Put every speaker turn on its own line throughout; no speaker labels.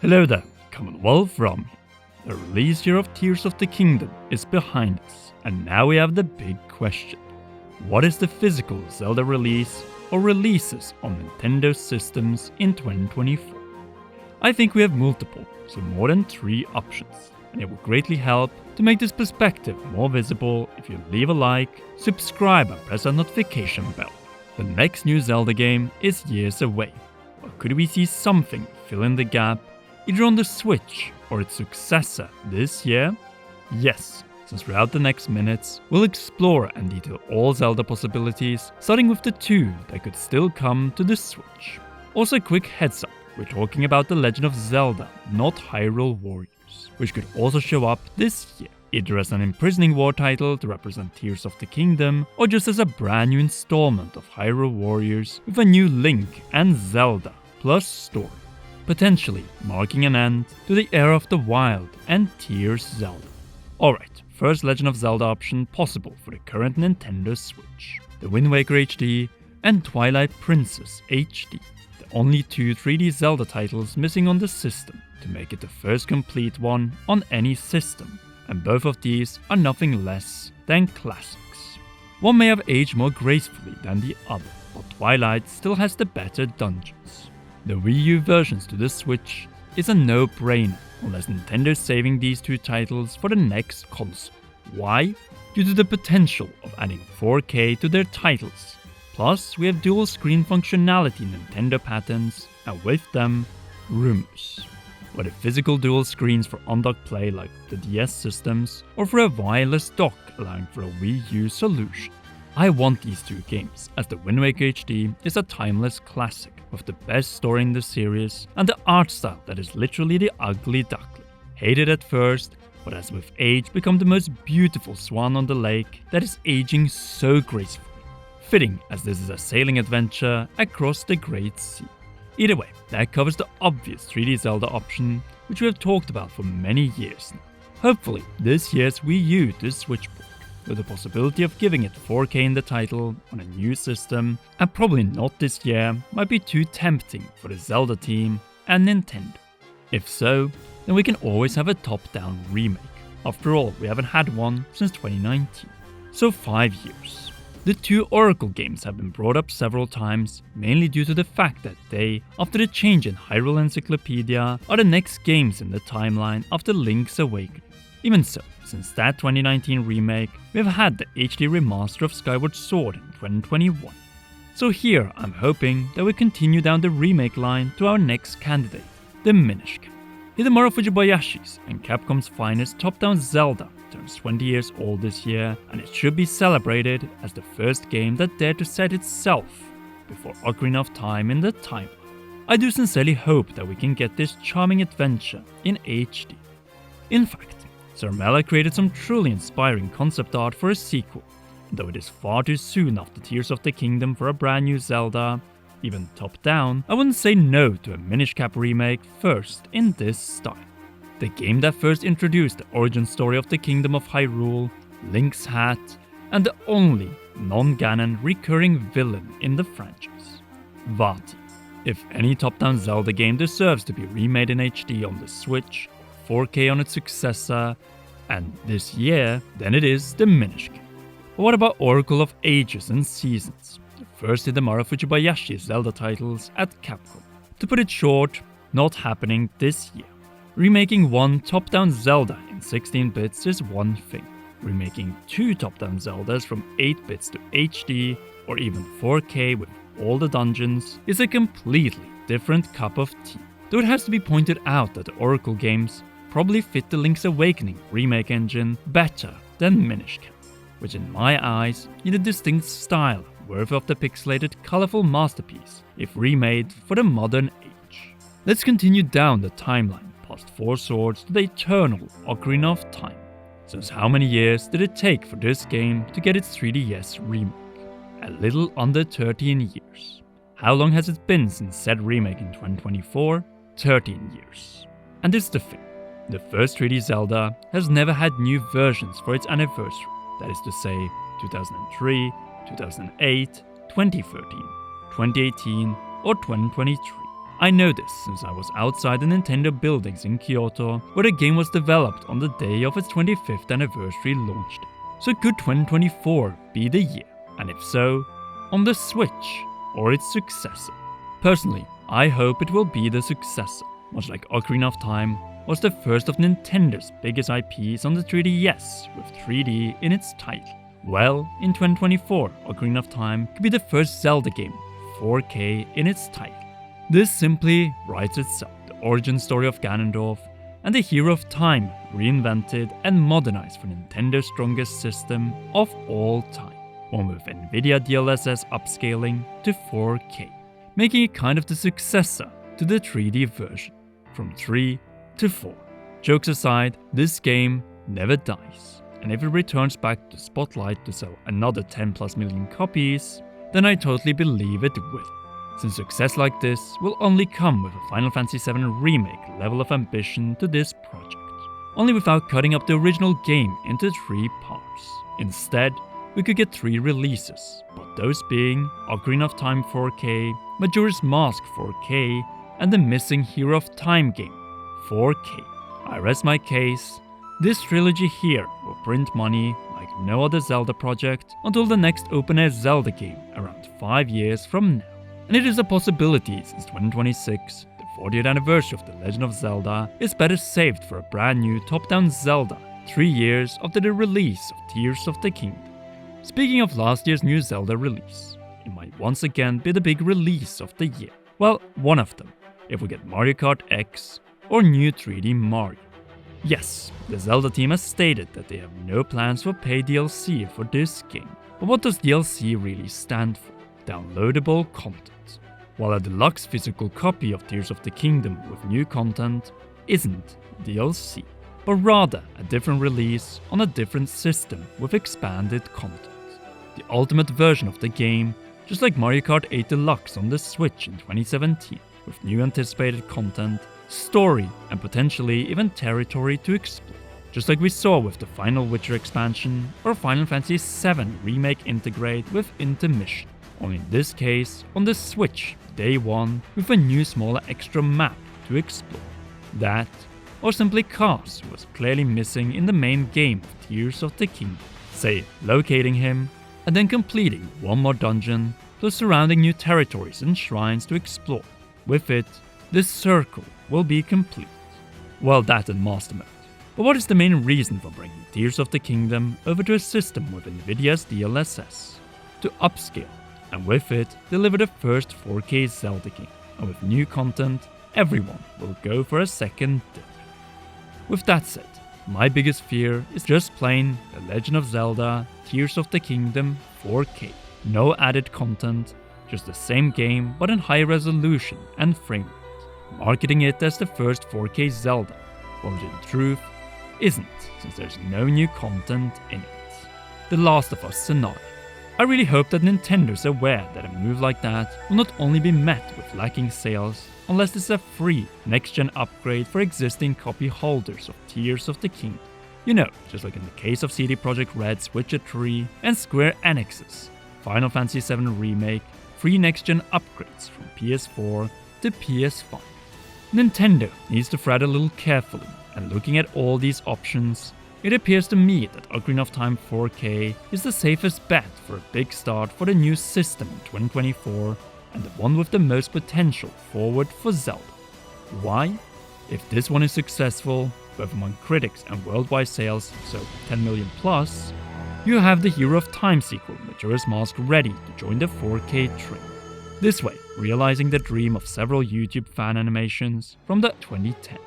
Hello there, Commonwealth from here. The release year of Tears of the Kingdom is behind us, and now we have the big question. What is the physical Zelda release or releases on Nintendo systems in 2024? I think we have multiple, so more than 3 options, and it will greatly help to make this perspective more visible if you leave a like, subscribe and press that notification bell. The next new Zelda game is years away, but could we see something fill in the gap either on the Switch or its successor this year? Yes, since throughout the next minutes, we'll explore and detail all Zelda possibilities, starting with the 2 that could still come to the Switch. Also a quick heads up, we're talking about The Legend of Zelda, not Hyrule Warriors, which could also show up this year, either as an imprisoning war title to represent Tears of the Kingdom, or just as a brand new installment of Hyrule Warriors with a new Link and Zelda, plus story, potentially marking an end to the era of the Wild and Tears Zelda. Alright, first Legend of Zelda option possible for the current Nintendo Switch, the Wind Waker HD and Twilight Princess HD, the only 2 3D Zelda titles missing on the system to make it the first complete one on any system, and both of these are nothing less than classics. One may have aged more gracefully than the other, but Twilight still has the better dungeons. The Wii U versions to the Switch is a no-brainer, unless Nintendo's saving these 2 titles for the next console. Why? Due to the potential of adding 4K to their titles. Plus, we have dual screen functionality Nintendo patents, and with them, rumors. Whether physical dual screens for undocked play like the DS systems, or for a wireless dock allowing for a Wii U solution. I want these 2 games, as the Wind Waker HD is a timeless classic with the best story in the series and the art style that is literally the ugly duckling. Hated at first, but has with age become the most beautiful swan on the lake that is aging so gracefully. Fitting, as this is a sailing adventure across the Great Sea. Either way, that covers the obvious 3D Zelda option, which we have talked about for many years now. Hopefully, this year's Wii U to Switch port, with the possibility of giving it 4K in the title on a new system, and probably not this year, might be too tempting for the Zelda team and Nintendo. If so, then we can always have a top-down remake. After all, we haven't had one since 2019. So 5 years. The 2 Oracle games have been brought up several times, mainly due to the fact that they, after the change in Hyrule Encyclopedia, are the next games in the timeline after Link's Awakening. Even so, since that 2019 remake, we have had the HD remaster of Skyward Sword in 2021. So here I'm hoping that we continue down the remake line to our next candidate, the Minish Cap. Hidemaro Fujibayashi's and Capcom's finest top-down Zelda turns 20 years old this year, and it should be celebrated as the first game that dared to set itself before Ocarina of Time in the timeline. I do sincerely hope that we can get this charming adventure in HD. In fact, Sir Mela created some truly inspiring concept art for a sequel, and though it is far too soon after Tears of the Kingdom for a brand new Zelda, even top-down, I wouldn't say no to a Minish Cap remake first in this style. The game that first introduced the origin story of the Kingdom of Hyrule, Link's hat, and the only non-Ganon recurring villain in the franchise, Vati. If any top-down Zelda game deserves to be remade in HD on the Switch, 4K on its successor, and this year, then it is the Minish Cap. But what about Oracle of Ages and Seasons, the first Hidemaro Fujibayashi Zelda titles at Capcom? To put it short, not happening this year. Remaking one top-down Zelda in 16 bits is one thing. Remaking 2 top-down Zeldas from 8 bits to HD, or even 4K with all the dungeons, is a completely different cup of tea. Though it has to be pointed out that the Oracle games probably fit the Link's Awakening remake engine better than Minish Cap, which in my eyes need a distinct style worthy of the pixelated colourful masterpiece if remade for the modern age. Let's continue down the timeline past 4 Swords to the eternal Ocarina of Time. Since how many years did it take for this game to get its 3DS remake? A little under 13 years. How long has it been since said remake in 2024? 13 years. And this is the thing. The first 3D Zelda has never had new versions for its anniversary, that is to say 2003, 2008, 2013, 2018 or 2023. I know this since I was outside the Nintendo buildings in Kyoto where the game was developed on the day of its 25th anniversary launch day. So could 2024 be the year? And if so, on the Switch or its successor? Personally, I hope it will be the successor, much like Ocarina of Time was the first of Nintendo's biggest IPs on the 3DS with 3D in its title. Well, in 2024, Ocarina of Time could be the first Zelda game with 4K in its title. This simply writes itself, the origin story of Ganondorf and the Hero of Time reinvented and modernized for Nintendo's strongest system of all time, one with Nvidia DLSS upscaling to 4K, making it kind of the successor to the 3D version, from 3 to 4. Jokes aside, this game never dies, and if it returns back to Spotlight to sell another 10 plus million copies, then I totally believe it will, since success like this will only come with a Final Fantasy VII Remake level of ambition to this project, only without cutting up the original game into 3 parts. Instead, we could get 3 releases, but those being Ocarina of Time 4K, Majora's Mask 4K, and the missing Hero of Time game 4K. I rest my case. This trilogy here will print money like no other Zelda project until the next open-air Zelda game around 5 years from now. And it is a possibility since 2026, the 40th anniversary of The Legend of Zelda, is better saved for a brand new top-down Zelda 3 years after the release of Tears of the Kingdom. Speaking of last year's new Zelda release, it might once again be the big release of the year. Well, one of them, if we get Mario Kart X or new 3D Mario. Yes, the Zelda team has stated that they have no plans for paid DLC for this game. But what does DLC really stand for? Downloadable content. While a deluxe physical copy of Tears of the Kingdom with new content isn't DLC, but rather a different release on a different system with expanded content. The ultimate version of the game, just like Mario Kart 8 Deluxe on the Switch in 2017, with new anticipated content, story, and potentially even territory to explore. Just like we saw with the final Witcher expansion or Final Fantasy VII Remake integrate with Intermission. Only in this case, on the Switch, day one, with a new smaller extra map to explore. That, or simply Cars, who was clearly missing in the main game of Tears of the Kingdom. Say, locating him, and then completing one more dungeon, plus surrounding new territories and shrines to explore. With it, this circle will be complete. Well, that and Master Mode. But what is the main reason for bringing Tears of the Kingdom over to a system with Nvidia's DLSS? To upscale, and with it, deliver the first 4K Zelda game. And with new content, everyone will go for a second dip. With that said, my biggest fear is just plain The Legend of Zelda Tears of the Kingdom 4K. No added content, just the same game but in high resolution and frame rate. Marketing it as the first 4K Zelda, which in truth isn't, since there's no new content in it. The Last of Us scenario. I really hope that Nintendo is aware that a move like that will not only be met with lacking sales unless it's a free next-gen upgrade for existing copy holders of Tears of the Kingdom. You know, just like in the case of CD Projekt Red's Witcher 3 and Square Enix's Final Fantasy VII Remake, free next-gen upgrades from PS4 to PS5. Nintendo needs to tread a little carefully, and looking at all these options, it appears to me that Ocarina of Time 4K is the safest bet for a big start for the new system in 2024 and the one with the most potential forward for Zelda. Why? If this one is successful, both among critics and worldwide sales, so 10 million plus, you have the Hero of Time sequel Majora's Mask ready to join the 4K train. This way, realizing the dream of several YouTube fan animations from the 2010s.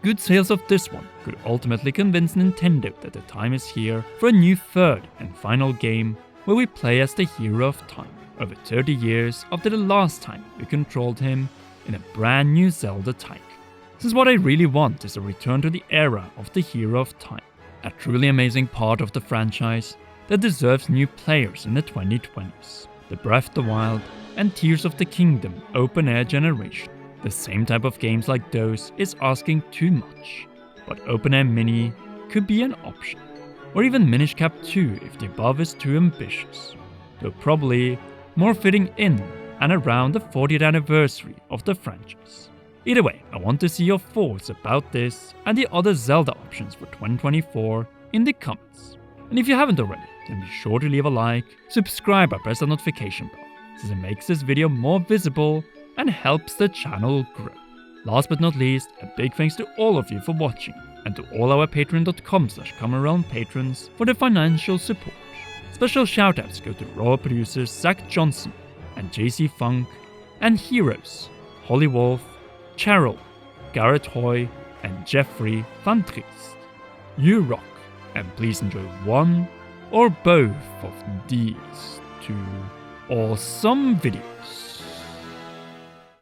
Good sales of this one could ultimately convince Nintendo that the time is here for a new third and final game where we play as the Hero of Time, over 30 years after the last time we controlled him in a brand new Zelda title. Since what I really want is a return to the era of the Hero of Time, a truly amazing part of the franchise that deserves new players in the 2020s. The Breath of the Wild and Tears of the Kingdom open-air generation. The same type of games like those is asking too much, but open-air mini could be an option. Or even Minish Cap 2 if the above is too ambitious, though probably more fitting in and around the 40th anniversary of the franchise. Either way, I want to see your thoughts about this and the other Zelda options for 2024 in the comments. And if you haven't already, then be sure to leave a like, subscribe and press the notification bell, since it makes this video more visible and helps the channel grow. Last but not least, a big thanks to all of you for watching, and to all our patreon.com/CommonRealm patrons for the financial support. Special shoutouts go to raw producers Zach Johnson and JC Funk, and heroes Holly Wolf, Cheryl, Garrett Hoy, and Jeffrey Van Triest. You rock, and please enjoy one or both of these two awesome videos.